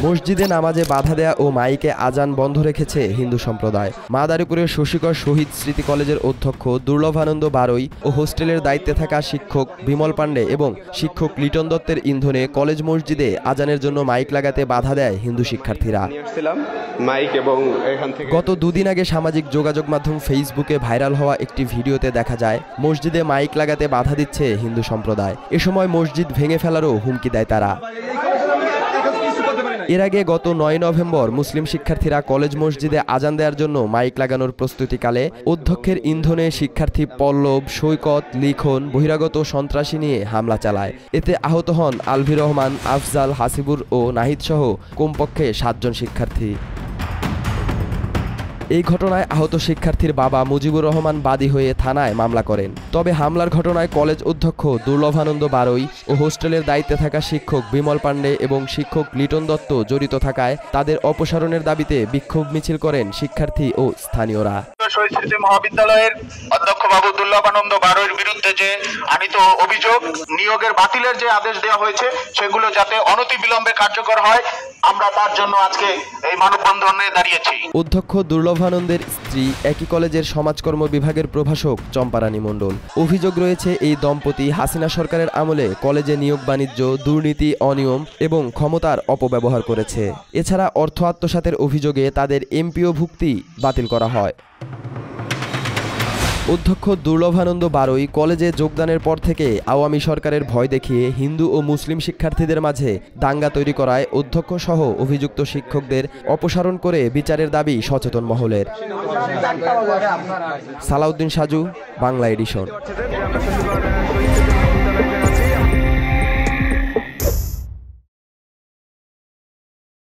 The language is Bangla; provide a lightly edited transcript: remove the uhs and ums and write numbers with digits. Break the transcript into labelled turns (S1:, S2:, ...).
S1: মসজিদে নামাজে বাধা দেয়া ও মাইকে আজান বন্ধ রেখেছে হিন্দু সম্প্রদায়। মাদারীপুরের শশীকর শহীদ স্মৃতি কলেজের অধ্যক্ষ দুর্লভানন্দ বারৈ ও হোস্টেলের দায়িত্বে থাকা শিক্ষক বিমল পাণ্ডে এবং শিক্ষক লিটন দত্তের ইন্ধনে কলেজ মসজিদে আজানের জন্য মাইক লাগাতে বাধা দেয় হিন্দু শিক্ষার্থীরা। গত দুদিন আগে সামাজিক যোগাযোগ মাধ্যম ফেসবুকে ভাইরাল হওয়া একটি ভিডিওতে দেখা যায় মসজিদে মাইক লাগাতে বাধা দিচ্ছে হিন্দু সম্প্রদায়। এ সময় মসজিদ ভেঙে ফেলারও হুমকি দেয় তারা। এর আগে গত ৯ নভেম্বর মুসলিম শিক্ষার্থীরা কলেজ মসজিদে আজান দেওয়ার জন্য মাইক লাগানোর প্রস্তুতিকালে অধ্যক্ষের ইন্ধনে শিক্ষার্থী পল্লব, সৈকত, লিখন বহিরাগত সন্ত্রাসী নিয়ে হামলা চালায়। এতে আহত হন আলভি রহমান, আফজাল, হাসিবুর ও নাহিদ সহ কমপক্ষে ৭ জন শিক্ষার্থী। এই ঘটনায় আহত শিক্ষার্থীর বাবা মুজিবুর রহমান বাদী হয়ে থানায় মামলা করেন। তবে হামলার ঘটনায় কলেজ অধ্যক্ষ দুর্লভানন্দ বারৈ ও হোস্টেলের দায়িত্বে থাকা শিক্ষক বিমল পাণ্ডে এবং শিক্ষক লিটন দত্ত জড়িত থাকায় তাদের অপসারণের দাবিতে বিক্ষোভ মিছিল করেন শিক্ষার্থী ও স্থানীয়রা।
S2: শহীদ স্মৃতি মহাবিদ্যালয়ের অধ্যক্ষ বাবু দুর্লভানন্দ বারৈর বিরুদ্ধে যে আনিত অভিযোগ, নিয়োগের বাতিলের যে আদেশ দেওয়া হয়েছে সেগুলো যাতে অনতিবিলম্বে কার্যকর হয়, আমরা তার জন্য আজকে এই মানববন্ধনে দাঁড়িয়েছি।
S1: অধ্যক্ষ দুর্লভানন্দের স্ত্রী একই কলেজের সমাজকর্ম বিভাগের প্রভাষক চম্পারানী মণ্ডল। অভিযোগ রয়েছে এই দম্পতি হাসিনা সরকারের আমলে কলেজে নিয়োগ বাণিজ্য, দুর্নীতি, অনিয়ম এবং ক্ষমতার অপব্যবহার করেছে। এছাড়া অর্থ আত্মসাতের অভিযোগে তাদের এমপিও ভুক্তি বাতিল করা হয়। অধ্যক্ষ দুর্লভানন্দ বারৈ কলেজে যোগদানের পর থেকে আওয়ামী সরকারের ভয় দেখিয়ে হিন্দু ও মুসলিম শিক্ষার্থীদের মাঝে দাঙ্গা তৈরি করায় অধ্যক্ষ সহ অভিযুক্ত শিক্ষকদের অপসারণ করে বিচারের দাবি সচেতন মহলের। সালাউদ্দিন সাজু, বাংলা এডিশন।